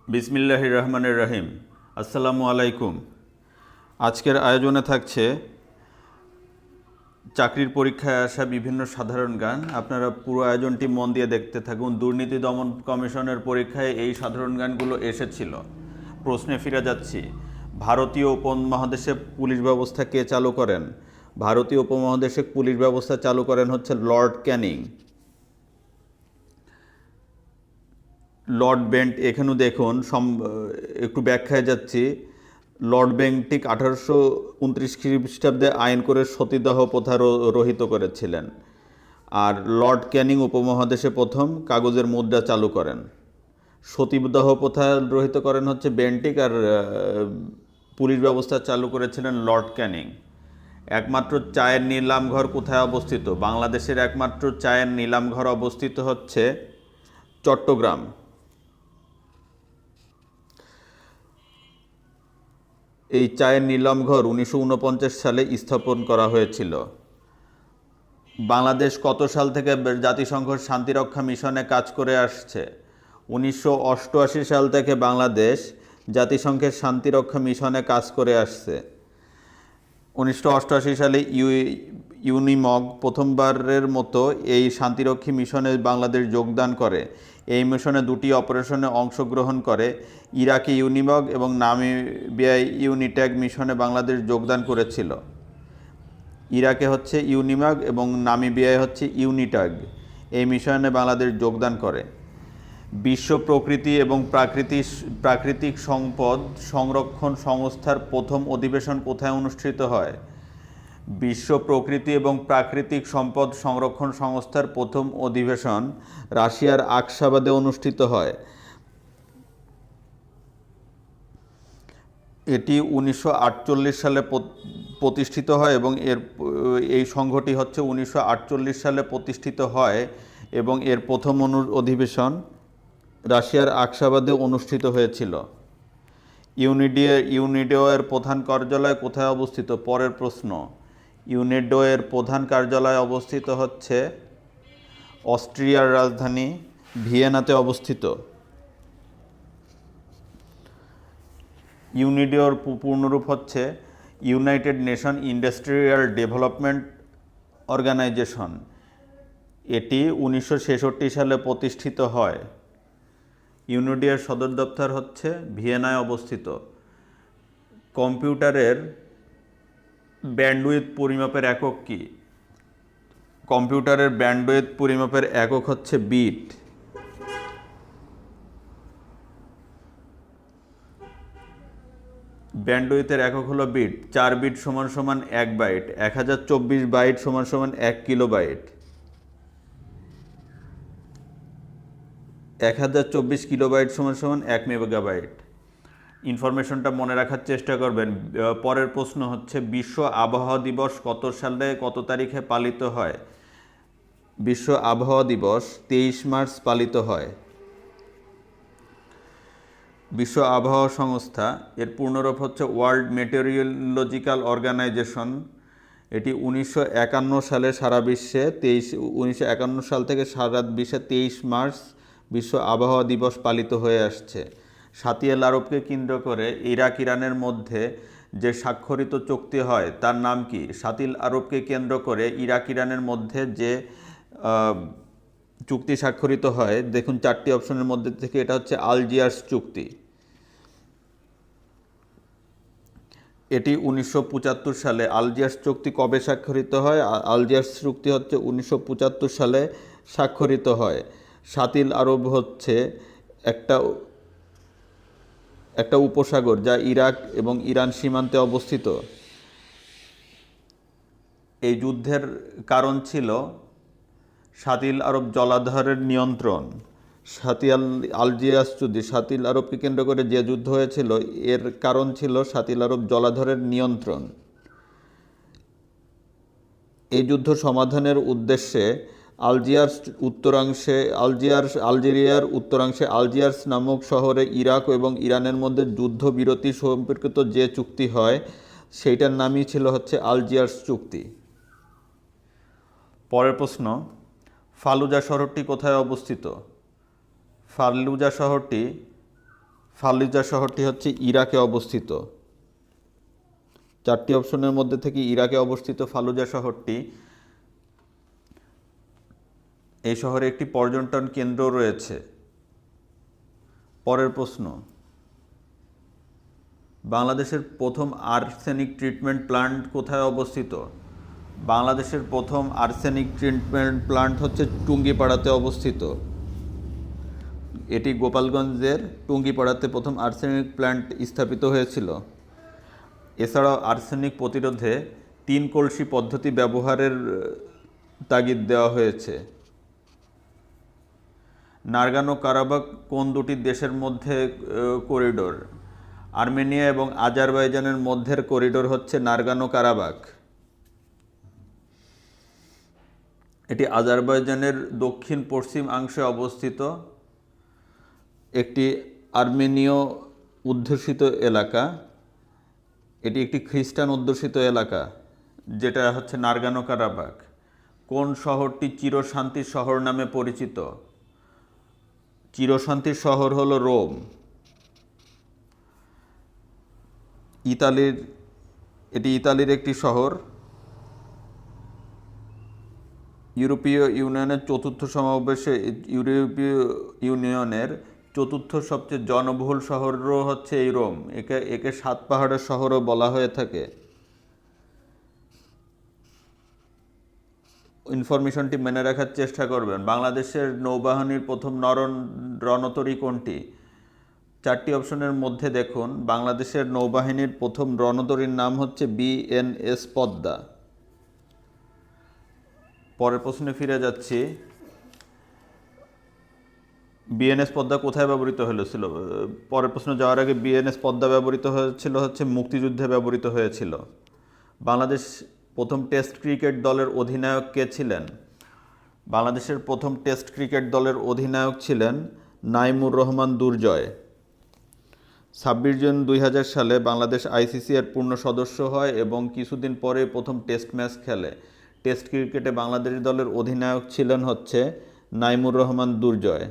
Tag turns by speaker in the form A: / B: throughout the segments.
A: বিসমিল্লাহির রহমানির রহিম। আসসালামু আলাইকুম। আজকের আয়োজনে থাকছে চাকরির পরীক্ষায় আসা বিভিন্ন সাধারণ জ্ঞান। আপনারা পুরো আয়োজনটি মন দিয়ে দেখতে থাকুন। দুর্নীতি দমন কমিশনের পরীক্ষায় এই সাধারণ জ্ঞানগুলো এসেছিল। প্রশ্নে ফিরে যাচ্ছি। ভারতীয় উপমহাদেশে পুলিশ ব্যবস্থা কে চালু করেন? ভারতীয় উপমহাদেশে পুলিশ ব্যবস্থা চালু করেন হচ্ছে লর্ড ক্যানিং। লর্ড বেন্ট, এখানেও দেখুন একটু ব্যাখ্যায় যাচ্ছি। লর্ড বেন্টিক 1829 খ্রিস্টাব্দে আইন করে সতীদাহ প্রথা রহিত করেছিলেন। আর লর্ড ক্যানিং উপমহাদেশে প্রথম কাগজের মুদ্রা চালু করেন। সতীদাহ প্রথা রহিত করেন হচ্ছে বেন্টিক, আর পুলিশ ব্যবস্থা চালু করেছিলেন লর্ড ক্যানিং। একমাত্র চায়ের নিলামঘর কোথায় অবস্থিত? বাংলাদেশের একমাত্র চায়ের নিলামঘর অবস্থিত হচ্ছে চট্টগ্রাম। এই চায়ের নিলামঘর 1949 সালে স্থাপন করা হয়েছিল। বাংলাদেশ কত সাল থেকে জাতিসংঘ শান্তিরক্ষা মিশনে কাজ করে আসছে? 1988 সাল থেকে বাংলাদেশ জাতিসংঘের শান্তিরক্ষা মিশনে কাজ করে আসছে। 1988 সালে ইউনিমগ প্রথমবারের মতো এই শান্তিরক্ষী মিশনে বাংলাদেশ যোগদান করে। এই মিশনে দুটি অপারেশনে অংশগ্রহণ করে। ইরাকে ইউনিমগ এবং নামিবিয়ায় ইউনিট্যাগ মিশনে বাংলাদেশ যোগদান করেছিল। ইরাকে হচ্ছে ইউনিমগ এবং নামিবিয়ায় হচ্ছে ইউনিট্যাগ। এই মিশনে বাংলাদেশ যোগদান করে। বিশ্ব প্রকৃতি এবং প্রাকৃতিক সম্পদ সংরক্ষণ সংস্থার প্রথম অধিবেশন কোথায় অনুষ্ঠিত হয়? বিশ্ব প্রকৃতি এবং প্রাকৃতিক সম্পদ সংরক্ষণ সংস্থার প্রথম অধিবেশন রাশিয়ার আশগাবাদে অনুষ্ঠিত হয়। এটি 1948 সালে প্রতিষ্ঠিত হয় এবং এই সংঘটি হচ্ছে 1948 সালে প্রতিষ্ঠিত হয় এবং এর প্রথম অধিবেশন রাশিয়ার আশগাবাদে অনুষ্ঠিত হয়েছিল। ইউনিডো এর প্রধান কার্যালয় কোথায় অবস্থিত? পরের প্রশ্ন। ইউনিডো এর প্রধান কার্যালয় অবস্থিত হচ্ছে অস্ট্রিয়ার রাজধানী ভিয়েনাতে অবস্থিত। ইউনিডোর পূর্ণরূপ হচ্ছে United Nation Industrial Development Organisation. এটি 1966 সালে প্রতিষ্ঠিত হয়। ইউনিডিওর সদর দপ্তর হচ্ছে ভিয়েনায় অবস্থিত। কম্পিউটারের ব্যান্ডউইথ পরিমাপের একক কি? কম্পিউটারের ব্যান্ডউইথ পরিমাপের একক হচ্ছে বিট। ব্যান্ডউইথের একক হলো বিট। 4 বিট সমান সমান 1 বাইট। 1024 বাইট সমান সমান 1 কিলোবাইট। 1024 কিলোবাইট সমান সমান 1 মেগাবাইট। ইনফরমেশনটা মনে রাখার চেষ্টা করবেন। পরের প্রশ্ন হচ্ছে বিশ্ব আবহাওয়া দিবস কত সালে কত তারিখে পালিত হয়? বিশ্ব আবহাওয়া দিবস 23 মার্চ পালিত হয়। বিশ্ব আবহাওয়া সংস্থা এর পূর্ণরূপ হচ্ছে ওয়ার্ল্ড মেটেরিওলজিক্যাল অর্গানাইজেশন। এটি 1951 সালে সারা বিশ্বে 1951 সাল থেকে সারা বিশ্বে 23 মার্চ বিশ্ব আবহাওয়া দিবস পালিত হয়ে আসছে। সাতিয়াল আরবকে কেন্দ্র করে ইরাক ইরানের মধ্যে যে স্বাক্ষরিত চুক্তি হয় তার নাম কি? সাতিল আরবকে কেন্দ্র করে ইরাক ইরানের মধ্যে যে চুক্তি স্বাক্ষরিত হয়, দেখুন 4টি অপশনের মধ্যে থেকে এটা হচ্ছে আলজিয়ার্স চুক্তি। এটি 1975 সালে। আলজিয়ার্স চুক্তি কবে স্বাক্ষরিত হয়? আলজিয়ার্স চুক্তি হচ্ছে 1975 সালে স্বাক্ষরিত হয়। সাতিল আরব হচ্ছে একটা উপসাগর যা ইরাক এবং ইরান সীমান্তে অবস্থিত। এই যুদ্ধের কারণ ছিল সাতিল আরব জলাধারের নিয়ন্ত্রণ। আলজিয়ার্স যুদ্ধে সাতিল আরবকে কেন্দ্র করে যে যুদ্ধ হয়েছিল এর কারণ ছিল সাতিল আরব জলাধারের নিয়ন্ত্রণ। এই যুদ্ধ সমাধানের উদ্দেশ্যে আলজেরিয়ার উত্তরাংশে আলজিয়ার্স নামক শহরে ইরাক এবং ইরানের মধ্যে যুদ্ধবিরতি সম্পর্কিত যে চুক্তি হয় সেইটার নামই ছিল হচ্ছে আলজিয়ার্স চুক্তি। পরের প্রশ্ন, ফালুজা শহরটি কোথায় অবস্থিত? ফালুজা শহরটি ফালুজা শহরটি হচ্ছে ইরাকে অবস্থিত। 4টি অপশনের মধ্যে থেকে ইরাকে অবস্থিত ফালুজা শহরটি। এই শহরে একটি পর্যটন কেন্দ্র রয়েছে। পরের প্রশ্ন, বাংলাদেশের প্রথম আর্সেনিক ট্রিটমেন্ট প্ল্যান্ট কোথায় অবস্থিত? বাংলাদেশের প্রথম আর্সেনিক ট্রিটমেন্ট প্ল্যান্ট হচ্ছে টুঙ্গিপাড়াতে অবস্থিত। এটি গোপালগঞ্জের টুঙ্গিপাড়াতে প্রথম আর্সেনিক প্ল্যান্ট স্থাপিত হয়েছিল। এছাড়াও আর্সেনিক প্রতিরোধে 3 কলসি পদ্ধতি ব্যবহারের তাগিদ দেওয়া হয়েছে। নারগানো কারাবাখ কোন দুটি দেশের মধ্যে করিডোর? আর্মেনিয়া এবং আজারবাইজানের মধ্যের করিডোর হচ্ছে নারগানো কারাবাখ। এটি আজারবাইজানের দক্ষিণ পশ্চিমাংশে অবস্থিত একটি আর্মেনীয় অধ্যুষিত এলাকা। এটি একটি খ্রিস্টান অধ্যুষিত এলাকা, যেটা হচ্ছে নারগানো কারাবাখ। কোন শহরটি চিরশান্তির শহর নামে পরিচিত? চিরশান্তির শহর হলো রোম। এটি ইতালির একটি শহর। ইউরোপীয় ইউনিয়নের চতুর্থ সবচেয়ে জনবহুল শহরও হচ্ছে এই রোম। একে 7 পাহাড়ের শহরও বলা হয়ে থাকে। ইনফরমেশনটি মেনে রাখার চেষ্টা করবেন। বাংলাদেশের নৌবাহিনীর প্রথম রণতরী কোনটি? 4টি অপশনের মধ্যে দেখুন, বাংলাদেশের নৌবাহিনীর প্রথম রণতরীর নাম হচ্ছে বিএনএস পদ্মা। পরের প্রশ্নে ফিরে যাচ্ছি। বিএনএস পদ্মা কোথায় ব্যবহৃত হয়েছিল? পরের প্রশ্ন যাওয়ার আগে, বিএনএস পদ্মা ব্যবহৃত হয়েছিল হচ্ছে মুক্তিযুদ্ধে ব্যবহৃত হয়েছিল। বাংলাদেশ প্রথম টেস্ট ক্রিকেট দলের অধিনায়ক কে ছিলেন? বাংলাদেশের প্রথম টেস্ট ক্রিকেট দলের অধিনায়ক ছিলেন নাইমুর রহমান দুর্জয়। 26 জুন 2000 সালে বাংলাদেশ আইসিসি এর পূর্ণ সদস্য হয় এবং কিছুদিন পরে প্রথম টেস্ট ম্যাচ খেলে। টেস্ট ক্রিকেটে বাংলাদেশ দলের অধিনায়ক ছিলেন হচ্ছে নাইমুর রহমান দুর্জয়।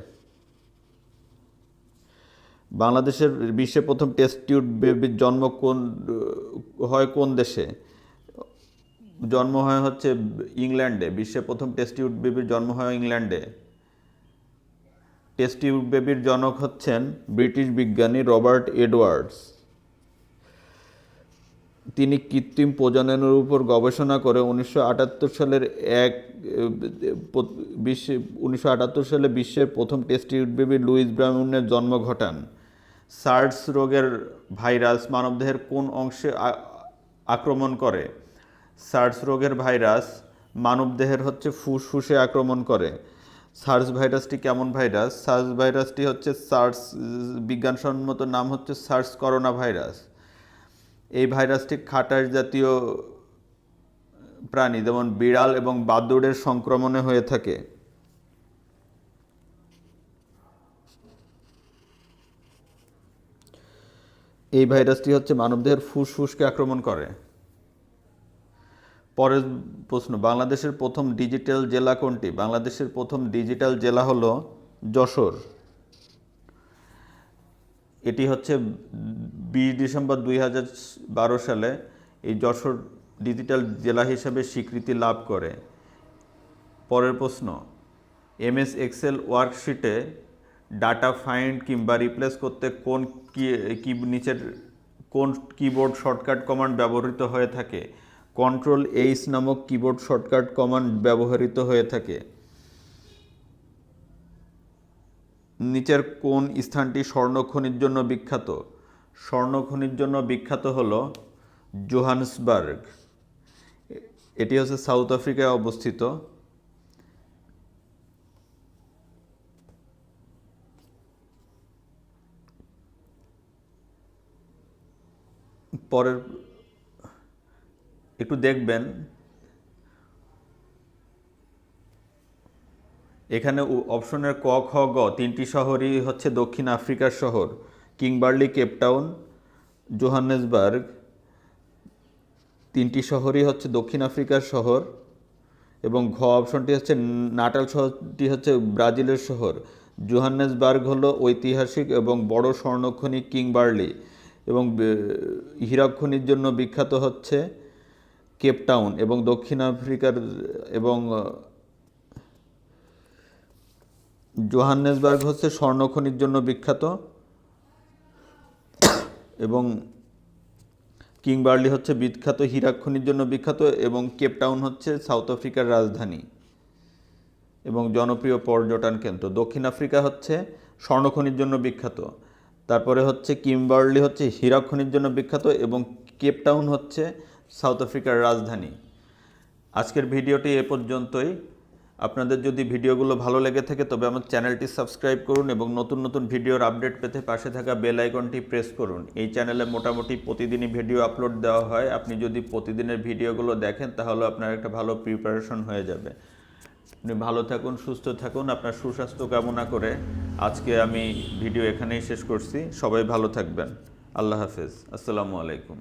A: বাংলাদেশের বিশ্বে প্রথম টেস্ট টিউব বেবির জন্ম কোন দেশে? জন্ম হয় হচ্ছে ইংল্যান্ডে। বিশ্বে প্রথম টেস্ট টিউব বেবির জন্ম হয় ইংল্যান্ডে। টেস্ট টিউব বেবির জনক হচ্ছেন ব্রিটিশ বিজ্ঞানী রবার্ট এডওয়ার্ডস। তিনি কৃত্রিম প্রজননের উপর গবেষণা করে 1978 সালে বিশ্বের প্রথম টেস্ট টিউব বেবি লুইস ব্রাউনের জন্ম ঘটান। সার্স রোগের ভাইরাস মানবদেহের কোন অংশে আক্রমণ করে? সার্স রোগের ভাইরাস মানবদেহের হচ্ছে ফুসফুসে আক্রমণ করে। সার্স ভাইরাসটি কেমন ভাইরাস? সার্স ভাইরাসটি হচ্ছে বিজ্ঞানসম্মত নাম হচ্ছে সার্স করোনা ভাইরাস। এই ভাইরাসটি খাটাস জাতীয় প্রাণী যেমন বিড়াল এবং বাদুড়ের সংক্রমণে হয়ে থাকে। এই ভাইরাসটি হচ্ছে মানবদেহের ফুসফুসকে আক্রমণ করে। পরের প্রশ্ন, বাংলাদেশের প্রথম ডিজিটাল জেলা কোনটি? বাংলাদেশের প্রথম ডিজিটাল জেলা হলো যশোর। এটি হচ্ছে 20 ডিসেম্বর 2012 সালে এই যশোর ডিজিটাল জেলা হিসেবে স্বীকৃতি লাভ করে। পরের প্রশ্ন, এমএস এক্সেল ওয়ার্কশিটে ডাটা ফাইন্ড কিংবা রিপ্লেস করতে নিচের কোন কিবোর্ড শর্টকাট কমান্ড ব্যবহৃত হয়ে থাকে? Ctrl+H নামক কিবোর্ড শর্টকাট কমান্ড ব্যবহৃত হয়ে থাকে। নিচের কোন স্থানটি স্বর্ণখনির জন্য বিখ্যাত? স্বর্ণখনির জন্য বিখ্যাত হলো জোহান্সবার্গ। এটি হচ্ছে সাউথ আফ্রিকায় অবস্থিত। পরের একটু দেখবেন, এখানে অপশনের ক, খ, গ 3টি শহরই হচ্ছে দক্ষিণ আফ্রিকার শহর। কিংবার্লি, কেপটাউন, জোহান্সবার্গ 3টি শহরই হচ্ছে দক্ষিণ আফ্রিকার শহর। এবং ঘ অপশনটি হচ্ছে নাটাল শহরটি হচ্ছে ব্রাজিলের শহর। জোহান্নেসবার্গ হলো ঐতিহাসিক এবং বড় স্বর্ণখনি কিংবার্লি, এবং হীরক খনির জন্য বিখ্যাত হচ্ছে কেপটাউন, এবং দক্ষিণ আফ্রিকার এবং জোহান্নেসবার্গ হচ্ছে স্বর্ণখনির জন্য বিখ্যাত, এবং কিংবার্লি হচ্ছে বিখ্যাত হীরক খনির জন্য বিখ্যাত, এবং কেপটাউন হচ্ছে সাউথ আফ্রিকার রাজধানী এবং জনপ্রিয় পর্যটন কেন্দ্র। দক্ষিণ আফ্রিকা হচ্ছে স্বর্ণখনির জন্য বিখ্যাত, তারপরে হচ্ছে কিংবার্লি হচ্ছে হীরক খনির জন্য বিখ্যাত, এবং কেপটাউন হচ্ছে সাউথ আফ্রিকার রাজধানী। আজকের ভিডিওটি এ পর্যন্তই। আপনাদের যদি ভিডিওগুলো ভালো লেগে থাকে তবে আমার চ্যানেলটি সাবস্ক্রাইব করুন এবং নতুন নতুন ভিডিওর আপডেট পেতে পাশে থাকা বেল আইকনটি প্রেস করুন। এই চ্যানেলে মোটামুটি প্রতিদিনই ভিডিও আপলোড দেওয়া হয়। আপনি যদি প্রতিদিনের ভিডিওগুলো দেখেন তাহলে আপনার একটা ভালো প্রিপারেশন হয়ে যাবে। আপনি ভালো থাকুন, সুস্থ থাকুন। আপনার সুস্বাস্থ্য কামনা করে আজকে আমি ভিডিও এখানেই শেষ করছি। সবাই ভালো থাকবেন। আল্লাহ হাফেজ। আসসালামু আলাইকুম।